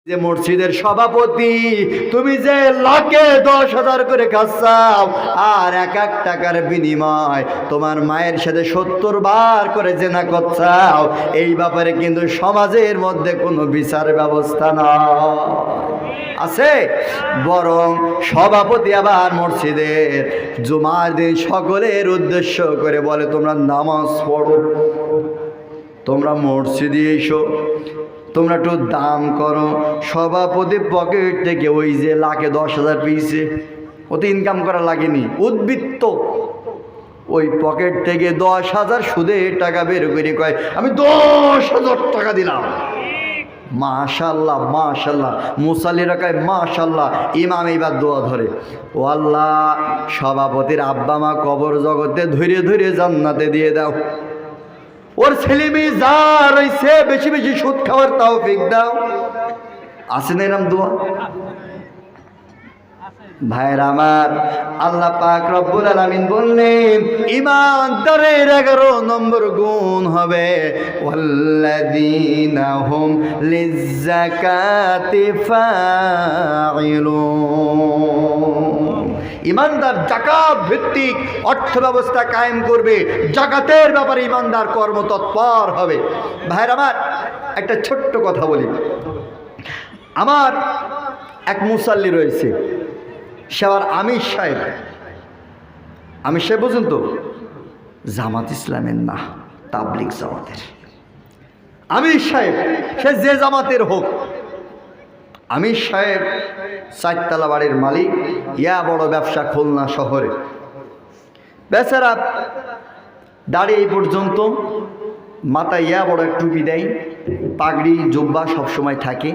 যে মসজিদের সভাপতি, তুমি যে লাখে 10,000 করে খাচ্ছাও আর 1 টাকার বিনিময় তোমার মায়ের সাথে 70 বার করে জেনা করছাও, এই ব্যাপারে কিন্তু সমাজের মধ্যে কোনো বিচার ব্যবস্থা নয় আছে। বরং সভাপতি আবার মসজিদের জুমার দিন সকলের উদ্দেশ্য করে বলে, তোমরা নামাজ পড়ো, তোমরা মসজিদে এসো, তোমরা একটু দান করো। সভাপতি পকেট থেকে ওই যে লাখে 10,000 পেয়েছে, ওতে ইনকাম করা লাগেনি, উদ্বৃত্ত ওই পকেট থেকে 10,000 সুদের টাকা বের করে কয়, আমি 10,000 টাকা দিলাম। মাশাল্লাহ মাশাল্লাহ, মুসাল্লিরা কয় মাশাল্লাহ। ইমাম এইবার দোয়া ধরে, ও আল্লাহ সভাপতির আব্বা মা কবর জগতে ধরে ধরে জান্নাতে দিয়ে দাও, ওর ছেলে মেয়ে যা রয়েছে বেশি বেশি সুদ খাওয়ার তৌফিক দাও। আছে না এরকম দোয়া? ভাইরা আমার, আল্লাহ পাক রব্বুল আলামিন বললেন ঈমানদারের 11 নম্বর গুণ হবে ওয়াল্লাযীনা হুম লিয-যাকাতি ফাঈলুন। ঈমানদার যাকাত ভিত্তিক অর্থ ব্যবস্থা কায়েম করবে, যাকাতের ব্যাপারে ঈমানদার কর্মতৎপর হবে। ভাইরা আমার, একটা ছোট্ট কথা বলি। আমার এক মুসাল্লি রয়েছে, সে আবার আমির সাহেব। আমির সাহেব বুঝুন তো, জামাত ইসলামের না, তাবলিগ জামাতের আমির সাহেব। সে যে জামাতের হোক, আমির সাহেব 4 তলা বাড়ির মালিক, ইয়া বড় ব্যবসা খুলনা শহরে। বেচারা দাড়ি এই পর্যন্ত, মাথায় ইয়া বড় এক টুপি দেয়, পাগড়ি জুব্বা সবসময় থাকে।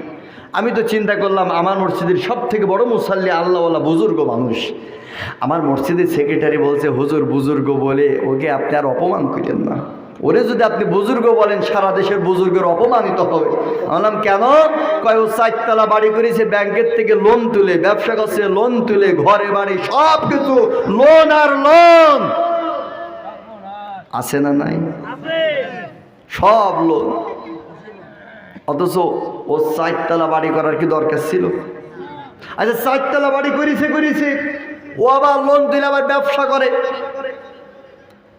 আমি তো চিন্তা করলাম, আমার মসজিদের সব থেকে বড় মুসাল্লি আল্লাহওয়ালা বুজুর্গ মানুষ। আমার মসজিদের সেক্রেটারি বলছে, হুজুর বুজুর্গ বলে ওকে আপনি আর অপমান করেন না, ওরে যদি আপনি বুজুর্গ বলেন সারা দেশের বুজুর্গের অপমানিত হবে। বললাম কেন? কয় ও 4 তলা বাড়ি করেছে, ব্যাংকের থেকে লোন তুলে, ব্যবসা করছে লোন তুলে, ঘরে বাড়ি সব কিছু লোন আর লোন। আছে না নাই? সব লোন। অথচ ও 4 তলা বাড়ি করার কি দরকার ছিল? আচ্ছা 4 তলা বাড়ি করেছে, ও আবার লোন দিলে আবার ব্যবসা করে,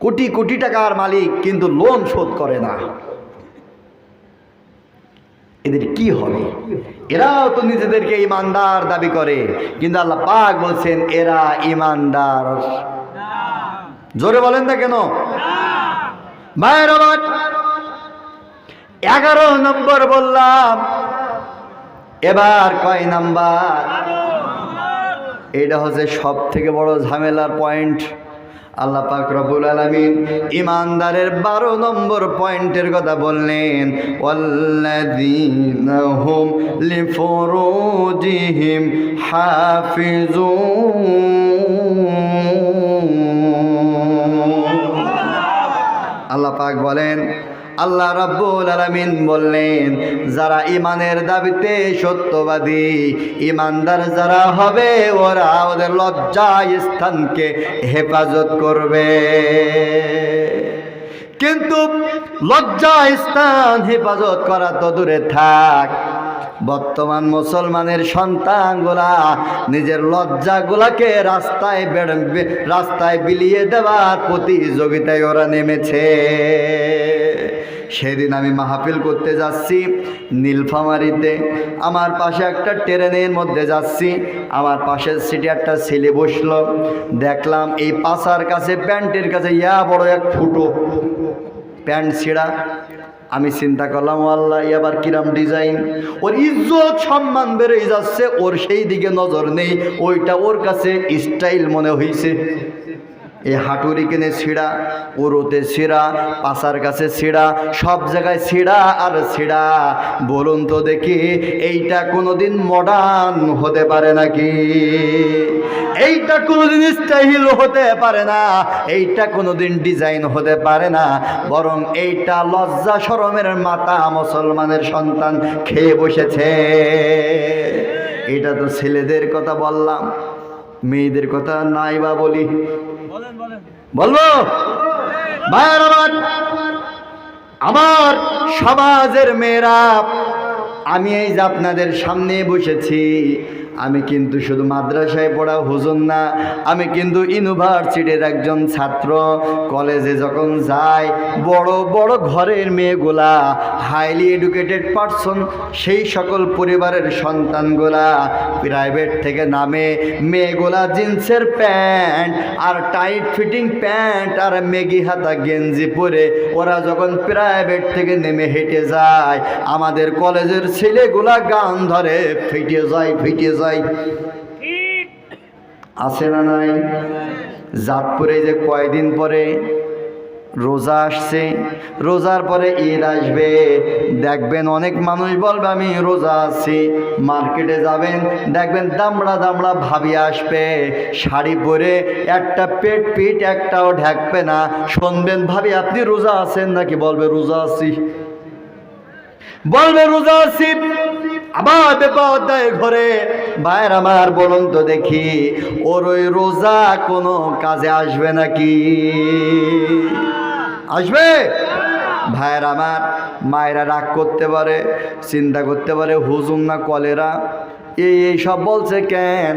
কোটি কোটি টাকার মালিক, কিন্তু লোন শোধ করে না। এদের কি হবে? এরাও তো নিজেদেরকে ঈমানদার দাবি করে, কিন্তু আল্লাহ পাক বলছেন এরা ঈমানদার। জোরে বলেন না কেন? ভাইয়ের আমার, 11 নম্বর বললাম, এবার কয় নাম্বার? এটা হচ্ছে সব থেকে বড় ঝামেলার পয়েন্ট। আল্লাহ পাক রব্বুল আলামিন ঈমানদারের 12 নম্বর পয়েন্টের কথা বললেন, ওয়াল্লাযীনা হুম লিফুরুজিহিম হাফিজুন। আল্লাহ পাক বলেন, আল্লাহ রাব্বুল আলামিন বললেন, যারা ঈমানের দাবিতে সত্যবাদী, ঈমানদার যারা হবে, ওরা ওদের লজ্জা স্থানকে হেফাজত করবে। কিন্তু লজ্জা স্থান হেফাজত করা তো দূরে থাক, বর্তমান মুসলমানের সন্তানগুলা নিজের লজ্জাগুলাকে রাস্তায় বিলিয়ে দেওয়ার প্রতিযোগিতায় ওরা নেমেছে। সেদিন আমি মাহফিল করতে যাচ্ছি নীলফামারীতে, আমার পাশে একটা ট্রেনের মধ্যে যাচ্ছি, আমার পাশের সিটে একটা ছেলে বসলো। দেখলাম এই পাছার কাছে, প্যান্টের কাছে ইয়া বড় এক ফুটো, প্যান্ট ছিঁড়া। আমি চিন্তা করলাম, ও আল্লাহ আবার কিরাম ডিজাইন। ওর ইজ্জত সম্মান বেড়ে যাচ্ছে, ওর সেই দিকে নজর নেই, ওইটা ওর কাছে স্টাইল মনে হয়েছে। এই হাঁটুরি কিনে ছিঁড়া, ওরতে ছিঁড়া, পাছার কাছে ছিঁড়া, সব জায়গায় ছিঁড়া আর ছিঁড়া। বলুন তো দেখি, এইটা কোনোদিন মডার্ন হতে পারে নাকি? এইটা কোনোদিন স্টাইল হতে পারে না, এইটা কোনোদিন ডিজাইন হতে পারে না। বরং এইটা লজ্জা শরমের মাথা মুসলমানের সন্তান খেয়ে বসেছে। এটা তো ছেলেদের কথা বললাম, মেয়েদের কথা নাই বা বলি? বলবো ভাইয়ের আমার সমাজের মেয়েরা আমি এই যে আপনাদের সামনে বসেছি, আমি কিন্তু শুধু মাদ্রাসায় পড়া হুজুর না, আমি কিন্তু ইউনিভার্সিটির একজন ছাত্র। কলেজে যখন যাই, বড় বড় ঘরের মেয়েগুলা, হাইলি এডুকেটেড পারসন, সেই সকল পরিবারের সন্তানগুলা প্রাইভেট থেকে নামে, মেয়েগুলা জিন্সের প্যান্ট আর টাইট ফিটিং প্যান্ট আর মেগি হাতা গেঞ্জি পরে ওরা যখন প্রাইভেট থেকে নেমে হেঁটে যায়, আমাদের কলেজের ছেলেগুলা গান ধরে ফিটে যায়। আছে না নাই? জাতপুরে যে কয়দিন পরে রোজা আসছে, রোজার পরে ঈদ আসবে, দেখবেন অনেক মানুষ বলবে আমি রোজা আছি। মার্কেটে যাবেন, দেখবেন দামড়া দামড়া ভাবি আসবে, শাড়ি পরে, একটা পেট পিঠ একটাও ঢাকবে না। শুনবেন ভাবি আপনি রোজা আছেন নাকি? বলবে রোজা আছি, বলবে রোজা আছি। আবার বেপরদায় ঘরে। ভাইয়ের আমার, বলুন তো দেখি, ওর ওই রোজা কোনো কাজে আসবে নাকি? আসবে? ভাইয়ের আমার, মায়েরা রাগ করতে পারে, চিন্তা করতে পারে হুজুর না কলেরা, এই সব বলছে কেন?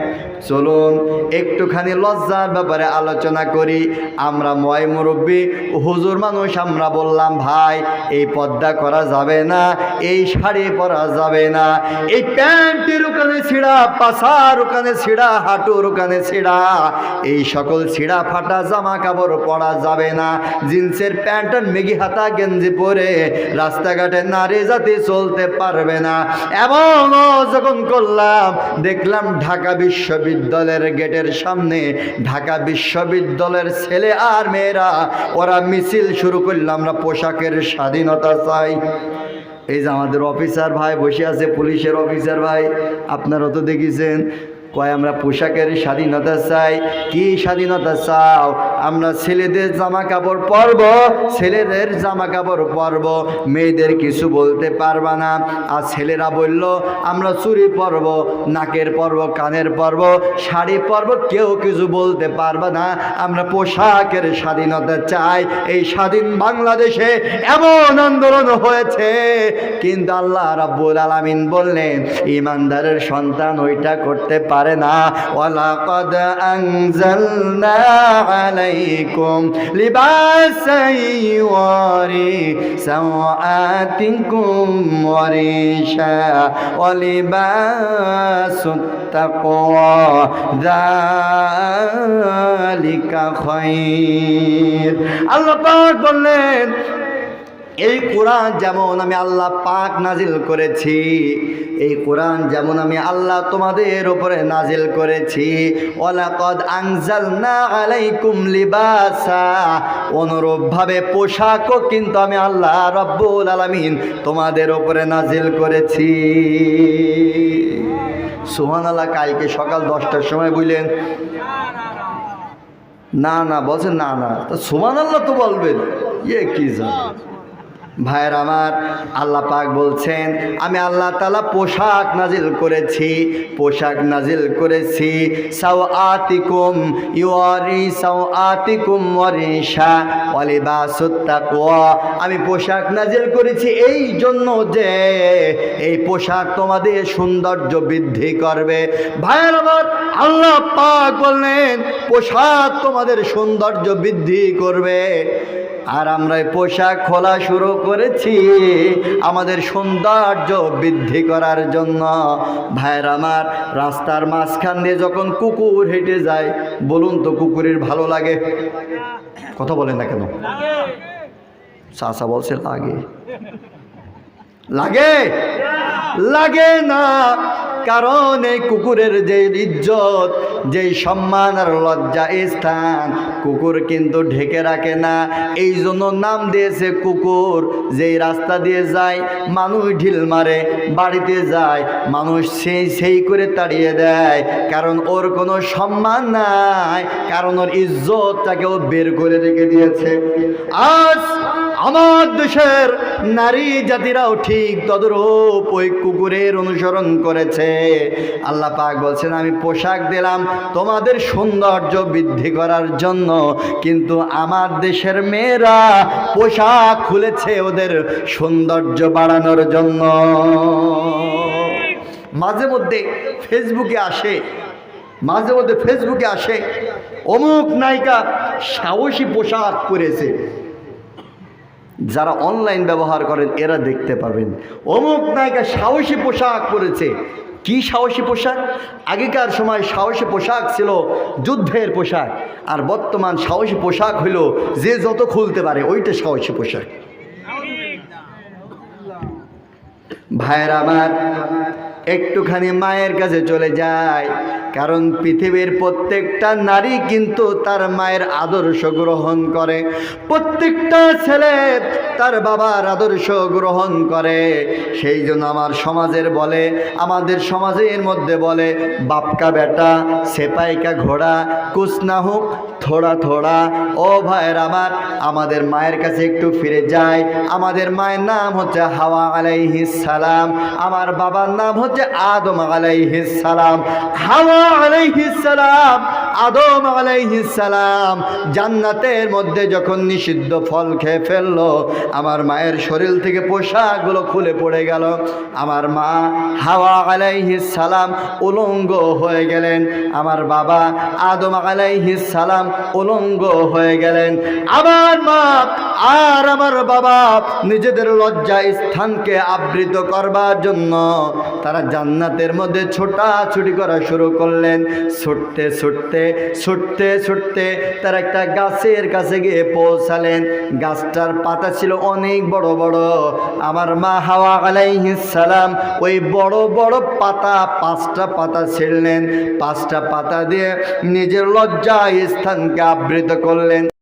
চলুন একটুখানি লজ্জার ব্যাপারে আলোচনা করি। আমরা ময় মুরব্বী হুজুর মানুষ, আমরা বললাম ভাই এই পর্দা করা যাবে না, এই শাড়ি পরা যাবে না, এই প্যান্টের ওখানে ছিঁড়া, পাছার ওখানে ছিঁড়া, হাঁটুর ওখানে ছিঁড়া, এই সকল ছিঁড়া ফাটা জামা কাপড় পরা যাবে না। জিন্সের প্যান্ট আর মেগি হাতা গেঞ্জি পরে রাস্তাঘাটে নারী জাতি চলতে পারবে না। এবং যখন করলাম, দেখলাম ঢাকা বিশ্ববিদ্যালয়ের গেটের সামনে ঢাকা বিশ্ববিদ্যালয়ের ছেলে আর মেয়েরা ওরা মিছিল শুরু করলাম, আমরা পোশাকের স্বাধীনতা চাই। এই যে আমাদের অফিসার ভাই বসে আছে, পুলিশের অফিসার ভাই, আপনারা তো দেখেছেন, কয় আমরা পোশাকের স্বাধীনতা চাই। কি স্বাধীনতা চাও? আমরা ছেলেদের জামা কাপড় পরব, ছেলেদের জামা কাপড় পরব, মেয়েদের কিছু বলতে পারবা না। আর ছেলেরা বলল আমরা চুড়ি পরব, নাকের পরব, কানের পরব, শাড়ি পরব, কেউ কিছু বলতে পারবা না। আমরা পোশাকের স্বাধীনতা চাই। এই স্বাধীন বাংলাদেশে এমন আন্দোলন হয়েছে, কিন্তু আল্লাহ রাব্বুল আলামিন বললেন ইমানদারের সন্তান ওইটা করতে পারে না। ওয়ালাকাদ আনজালনা আলাইকুম লিবাসান ইউরি সাওআতিকুম ওয়া রিশা ওয়া লিবাসুত তাকওয়া যালিকা খায়র। আল্লাহ পাক বললেন এই কোরআন যেমন আমি আল্লাহ পাক নাজিল করেছি, এই কোরআন যেমন আমি আল্লাহ তোমাদের উপরে নাজিল করেছি, ওয়ালাকাদ আনজালনা আলাইকুম লিবাসা, অনুরূপভাবে পোশাকও কিন্তু আমি আল্লাহ রাব্বুল আলামিন তোমাদের উপরে নাজিল করেছি। সুবহানাল্লাহ। কালকে সকাল 10টার সময় বললেন না বলছেন না, তো সুবহানাল্লাহ তো বলবেন, কি জানো ভাইয়ের আমার, আল্লাহ পাক বলছেন আমি আল্লাহ তাআলা পোশাক নাজিল করেছি, পোশাক নাজিল করেছি। সাওআতিকুম ইউরি সাওআতিকুম ওয়া রিশা ওয়া লিবাসুত তাকওয়া, আমি পোশাক নাজিল করেছি এই জন্য যে এই পোশাক তোমাদের সৌন্দর্য বৃদ্ধি করবে। ভাইয়ের আমার, আল্লাহ পাক বললেন পোশাক তোমাদের সৌন্দর্য বৃদ্ধি করবে। আর আমরা পোশাক খোলা শুরু করেছি আমাদের সৌন্দর্য বৃদ্ধি করার জন্য। ভাইয়ের আমার, রাস্তার মাঝখান দিয়ে যখন কুকুর হেঁটে যায়, বলুন তো কুকুরের ভালো লাগে? কথা বলেন না কেন? চাচা বলছে লাগে, লাগে লাগে না। কারণ এই কুকুরের যে ইজ্জত, যেই সম্মান আর লজ্জা স্থান কুকুর কিন্তু ঢেকে রাখে না। এই জন্য নাম দিয়েছে কুকুর। যেই রাস্তা দিয়ে যায় মানুষ ঢিল মারে, বাড়িতে যায় মানুষ সেই করে তাড়িয়ে দেয়, কারণ ওর কোনো সম্মান নাই, কারণ ওর ইজ্জতটাকে ও বের করে রেখে দিয়েছে। আজ আমার দেশের নারী জাতিরাও ঠিক তদরূপ ওই কুকুরের অনুসরণ করেছে। আল্লাহ পাক বলছেন, আমি পোশাক দিলাম তোমাদের সৌন্দর্য বৃদ্ধি করার জন্য, কিন্তু আমার দেশের মেয়েরা পোশাক খুলেছে ওদের সৌন্দর্য বাড়ানোর জন্য। মাঝে মধ্যে ফেসবুকে আসে অমুক নায়িকা সাহসী পোশাক পরেছে। যারা অনলাইন ব্যবহার করেন এরা দেখতে পাবেন, অমুক নায়িকা সাহসী পোশাক পরেছে। কি সাহসী পোশাক? আগেকার সময় সাহসী পোশাক ছিল যুদ্ধের পোশাক, আর বর্তমান সাহসী পোশাক হইল যে যত খুলতে পারে ওইটা সাহসী পোশাক। ভাইয়ের আমার, একটুখানি মায়ের কাছে চলে যায়, কারণ পৃথিবীর প্রত্যেকটা নারী কিন্তু তার মায়ের আদর্শ গ্রহণ করে, প্রত্যেকটা ছেলে তার বাবার আদর্শ গ্রহণ করে। সেই জন্য আমাদের সমাজের মধ্যে বলে, বাপকা বেটা সেপাই কা ঘোড়া কুছ না হোক থোড়া থোড়া। ও ভাইয়ের আমার, আমাদের মায়ের কাছে একটু ফিরে যায়। আমাদের মায়ের নাম হচ্ছে হাওয়া আলাইহিস সালাম, আমার বাবার নাম হচ্ছে আদম আলাইহিস সালাম। হাওয়া আলাইহিস সালাম, আদম আলাইহিস সালাম জান্নাতের মধ্যে যখন নিষিদ্ধ ফল খেয়ে ফেললো, আমার মায়ের শরীর থেকে পোশাকগুলো খুলে পড়ে গেল। আমার মা হাওয়া আলাইহিস সালাম উলঙ্গ হয়ে গেলেন, আমার বাবা আদম আলাইহিস সালাম উলঙ্গ হয়ে গেলেন। আমার মা আর আমার বাবা নিজেদের লজ্জা স্থানকে আবৃত করবার জন্য তারা জান্নাতের মধ্যে ছোটাছুটি করা শুরু করলেন। ছুটতে তারা একটা গাছের কাছে গিয়ে পৌঁছালেন। গাছটার পাতা ছিল অনেক বড় বড়। আমার মা হাওয়া আলাইহিস সালাম ওই বড় বড় পাতা 5টা পাতা ছিঁড়লেন, 5টা পাতা দিয়ে নিজের লজ্জা স্থানকে আবৃত করলেন।